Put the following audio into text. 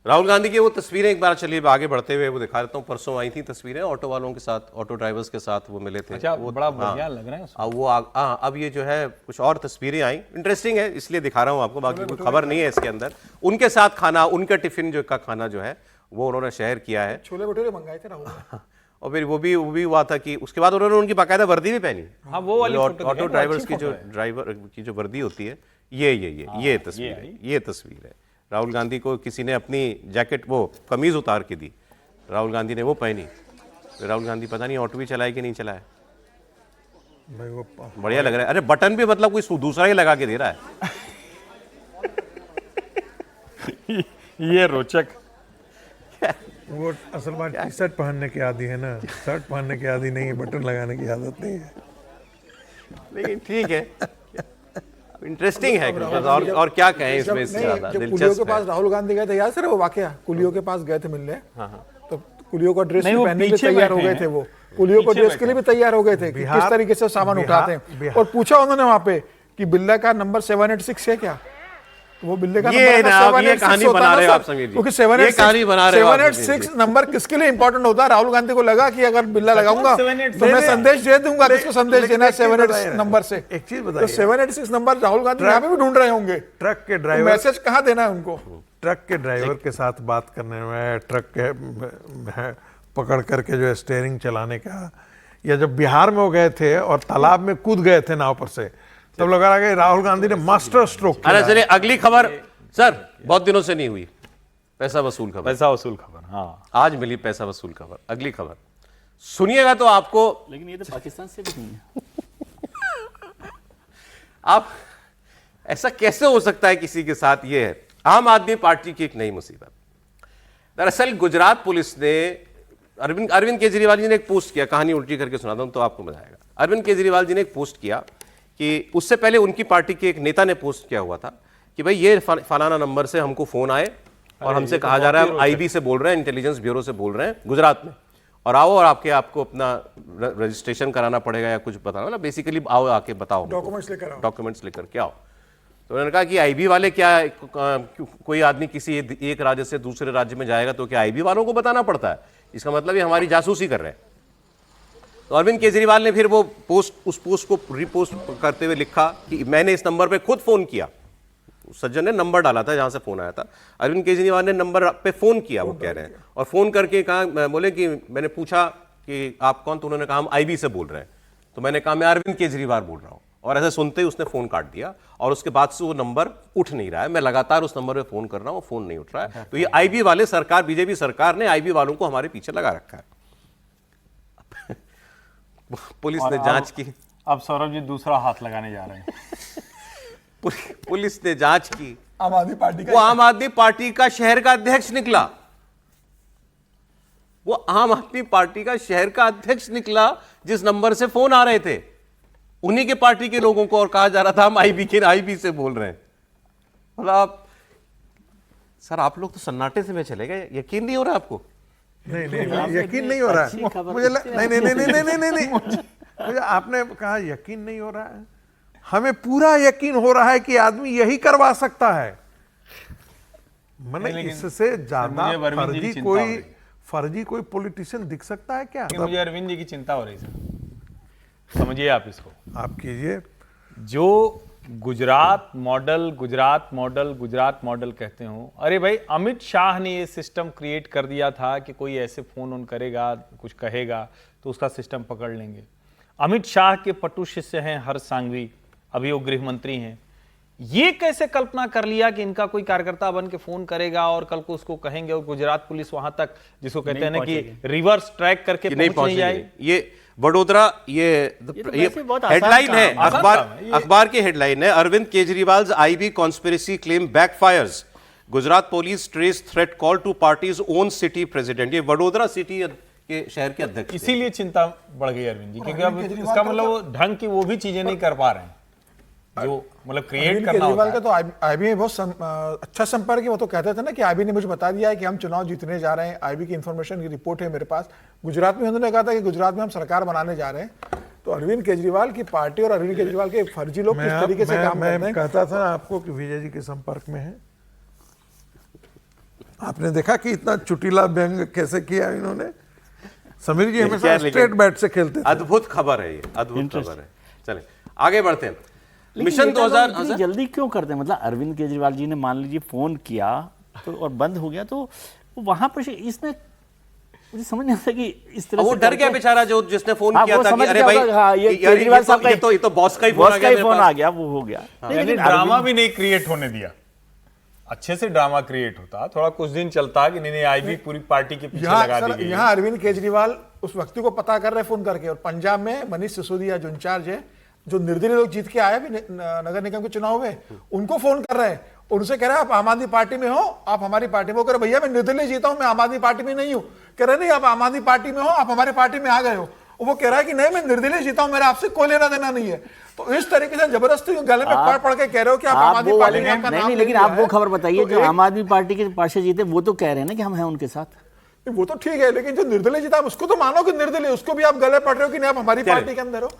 राहुल गांधी की वो तस्वीरें एक बार चलिए आगे बढ़ते हुए वो दिखा देता हूँ। परसों आई थी तस्वीरें ऑटो वालों के साथ, ऑटो ड्राइवर्स के साथ वो मिले थे। अच्छा, वो बड़ा बढ़िया लग रहा है उसमें। अब वो अब ये जो है कुछ और तस्वीरें आई, इंटरेस्टिंग है इसलिए दिखा रहा हूँ आपको, बाकी कोई खबर नहीं है इसके अंदर। उनके साथ खाना, उनका टिफिन जो का खाना जो है वो उन्होंने शेयर किया है। छोले भटूरे मंगाए थे राहुल ने। और फिर वो भी हुआ था कि उसके बाद उन्होंने उनकी बाकायदा वर्दी भी पहनी। हाँ, वो वाली फोटो ऑटो ड्राइवर्स की जो ड्राइवर की जो वर्दी होती है, ये तस्वीर है, ये तस्वीर है। राहुल गांधी को किसी ने अपनी जैकेट, वो कमीज उतार के दी, राहुल गांधी ने वो पहनी। राहुल गांधी पता नहीं ऑटो भी चलाए कि नहीं चलाए, भाई वो बढ़िया लग रहा है। अरे बटन भी मतलब कोई दूसरा ही लगा के दे रहा है। ये रोचक। वो असल बात टी शर्ट पहनने की आदी है ना, शर्ट पहनने की आदी नहीं है, बटन लगाने की आदत नहीं है। लेकिन ठीक है, इंटरेस्टिंग है। और क्या कहें इसमें से ज्यादा जब कुलियों के दिलचस्प पास है। राहुल गांधी गए थे, याद सर वो वाकया, कुलियों के पास गए थे मिलने, तो कुलियों का ड्रेस नहीं, भी वो पहनने के लिए पीछे तैयार हो बैठे गए हैं। थे। वो कुलियों को पीछे ड्रेस के लिए भी तैयार हो गए थे कि किस तरीके से सामान उठाते हैं। और पूछा उन्होंने वहां पे कि बिल्ला का नंबर 786 है क्या, तो वो बिल्ले का ये नंबर ना, अब ये कहानी बना रहे हो आप समीर जी, क्योंकि ये कहानी बना रहे हो आप समीर जी। 786 नंबर किसके लिए इंपॉर्टेंट होता है। राहुल गांधी को लगा कि अगर बिल्ला लगाऊंगा 786 तो मैं संदेश दे दूंगा, किसको संदेश देना है 786 नंबर से। एक चीज तो बताइए, 786 नंबर राहुल गांधी यहाँ पे भी ढूंढ रहे होंगे, ट्रक के ड्राइवर, मैसेज कहाँ देना है उनको। ट्रक के ड्राइवर के साथ बात करने में, ट्रक के पकड़ करके जो स्टीयरिंग चलाने का, या जब बिहार में वो गए थे और तालाब में कूद गए थे नाव पर से, तब लग रहा कि राहुल गांधी ने मास्टर स्ट्रोक अरे चलिए अगली खबर सर, बहुत दिनों से नहीं हुई, पैसा वसूल खबर। पैसा वसूल खबर, हाँ। आज मिली पैसा वसूल खबर। अगली खबर सुनिएगा तो आपको, लेकिन ये तो पाकिस्तान से भी नहीं है। आप ऐसा कैसे हो सकता है किसी के साथ। ये है आम आदमी पार्टी की एक नई मुसीबत। दरअसल गुजरात पुलिस ने अरविंद केजरीवाल जी ने एक पोस्ट किया, कहानी उल्टी करके सुनाता हूं तो आपको मजा आएगा। अरविंद केजरीवाल जी ने एक पोस्ट किया कि उससे पहले उनकी पार्टी के एक नेता ने पोस्ट किया हुआ था कि भाई ये फलाना नंबर से हमको फोन आए और हमसे कहा जा रहा है, हम आईबी से बोल रहे हैं, इंटेलिजेंस ब्यूरो से बोल रहे हैं गुजरात में, और आओ और आपको अपना रजिस्ट्रेशन कराना पड़ेगा या कुछ बताना, मतलब बेसिकली आओ आके बताओ, डॉक्यूमेंट्स लेकर के आओ। तो उन्होंने कहा कि आईबी वाले क्या, कोई आदमी किसी एक राज्य से दूसरे राज्य में जाएगा तो क्या आईबी वालों को बताना पड़ता है? इसका मतलब ये हमारी जासूसी कर रहे हैं। तो अरविंद केजरीवाल ने फिर वो उस पोस्ट को रिपोस्ट करते हुए लिखा कि मैंने इस नंबर पे खुद फोन किया। सज्जन ने नंबर डाला था जहां से फोन आया था, अरविंद केजरीवाल ने नंबर पे फोन किया, वो कह रहे हैं, और फोन करके कहा, बोले कि मैंने पूछा कि आप कौन, तो उन्होंने कहा हम आईबी से बोल रहे हैं। तो मैंने कहा मैं अरविंद केजरीवाल बोल रहा हूं, और ऐसा सुनते ही उसने फोन काट दिया, और उसके बाद से वो नंबर उठ नहीं रहा है। मैं लगातार उस नंबर पे फोन कर रहा हूं, फोन नहीं उठ रहा है। तो ये आईबी वाले सरकार, बीजेपी सरकार ने आईबी वालों को हमारे पीछे लगा रखा है। पुलिस ने जांच की। अब सौरभ जी दूसरा हाथ लगाने जा रहे हैं। पुलिस ने जांच की, आम आदमी पार्टी वो आम आदमी पार्टी का शहर का अध्यक्ष निकला। वो आम आदमी पार्टी का शहर का अध्यक्ष निकला जिस नंबर से फोन आ रहे थे, उन्हीं के पार्टी के लोगों को, और कहा जा रहा था हम आईबी से बोल रहे हैं। मतलब सर आप लोग तो सन्नाटे से में चले गए, यकीन नहीं हो रहा आपको? नहीं, यकीन नहीं हो रहा है मुझे। नहीं, मुझे आपने कहा यकीन नहीं हो रहा है, हमें पूरा यकीन हो रहा है कि आदमी यही करवा सकता है। मैंने इससे ज्यादा फर्जी कोई पॉलिटिशियन दिख सकता है क्या? मुझे अरविंद जी की चिंता हो रही सर, समझिए आप इसको, आप कीजिए। जो गुजरात मॉडल कहते हो, अरे भाई अमित शाह ने ये सिस्टम क्रिएट कर दिया था कि कोई ऐसे फोन ऑन करेगा, कुछ कहेगा तो उसका सिस्टम पकड़ लेंगे। अमित शाह के पटु शिष्य हैं हर्ष सांघवी, अभी वो गृह मंत्री हैं। ये कैसे कल्पना कर लिया कि इनका कोई कार्यकर्ता बन के फोन करेगा और कल को उसको कहेंगे, और गुजरात पुलिस वहां तक, जिसको कहते हैं ना कि रिवर्स ट्रैक करके नहीं जाएगी। ये वडोदरा, ये हेडलाइन है, अखबार की हेडलाइन है, Arvind Kejriwal IB conspiracy claim backfires, Gujarat police trace threat call to party's own city president. ये वडोदरा सिटी के शहर के अध्यक्ष, इसीलिए चिंता बढ़ गई अरविंद जी, क्योंकि अब इसका मतलब वो ढंग की वो भी चीजें नहीं कर पा रहे हैं जो मतलब क्रिएट करना होता है। का तो आईबी में बहुत अच्छा संपर्क है। वो तो कहते थे ना कि आईबी ने मुझे बता दिया है कि हम चुनाव जीतने जा रहे हैं, आईबी की इंफॉर्मेशन की रिपोर्ट है मेरे पास। गुजरात में उन्होंने कहा था कि गुजरात में हम सरकार बनाने जा रहे हैं। तो अरविंद केजरीवाल की पार्टी और अरविंद केजरीवाल के फर्जी लोग किस तरीके से काम कर रहे हैं। मैं कहता था आपको कि विजय जी के संपर्क में है, आपने देखा कि इतना चुटीला व्यंग कैसे किया इन्होंने। समीर जी हमेशा खैर, लेकिन स्ट्रेट बैट से खेलते थे। अद्भुत खबर है ये, अद्भुत खबर है। चलें आगे बढ़ते हैं। लेकिन मिशन नेता लोग 2000 इतनी जल्दी क्यों करते हैं? मतलब अरविंद केजरीवाल जी ने मान लीजिए फोन किया तो और बंद हो गया, तो वहां पर इसने, मुझे समझ नहीं आता कि इस तरह वो से डर गया करके- बेचारा जो जिसने फोन हाँ, किया वो था कि समझ अरे गया भाई होगा, हाँ, ये यार केजरीवाल साहब का ये तो बॉस का ही फोन बॉस आ का गया ही मेरे फोन पास। आ गया, वो हो गया। नहीं, यानी लेकिन ड्रामा अरविंद- भी नहीं क्रिएट होने दिया, अच्छे से ड्रामा क्रिएट होता, थोड़ा कुछ दिन चलता कि नहीं आईबी पूरी पार्टी के पीछे यहाँ लगा दी सर, गई है। यहाँ अरविंद केजरीवाल उस व्यक्ति को पता कर रहे फोन करके, और पंजाब में मनीष सिसोदिया जो इंचार्ज है, जो निर्दलीय लोग जीत के आए भी नगर निगम के चुनाव में, उनको फोन कर रहे हैं, उनसे कह रहे हैं आप आम आदमी पार्टी में हो, आप हमारी पार्टी में हो। कह रहे भैया मैं निर्दलीय जीता हूं, मैं आम आदमी पार्टी में नहीं हूं। कह रहे नहीं आप आम आदमी पार्टी में हो, आप हमारी पार्टी में आ गए हो। वो कह रहा है कि नहीं मैं निर्दलीय जीता हूं, मेरा आपसे कोई लेना देना नहीं है। तो इस तरीके से जबरदस्ती गले में पड़ के कह रहे हो कि आप आम आदमी वो पार्टी वाले में आपका नहीं, नाम नहीं, ले लेकिन लिया आप वो है। खबर बताइए तो जो एक- आम आदमी पार्टी के पार्षद जीते, वो तो कह रहे हैं ना कि हम हैं उनके साथ। वो तो ठीक है, लेकिन जो निर्दलीय जीता आप उसको तो मानो कि निर्दलीय, उसको भी आप गले पड़ रहे हो कि नहीं आप हमारी पार्टी के अंदर हो।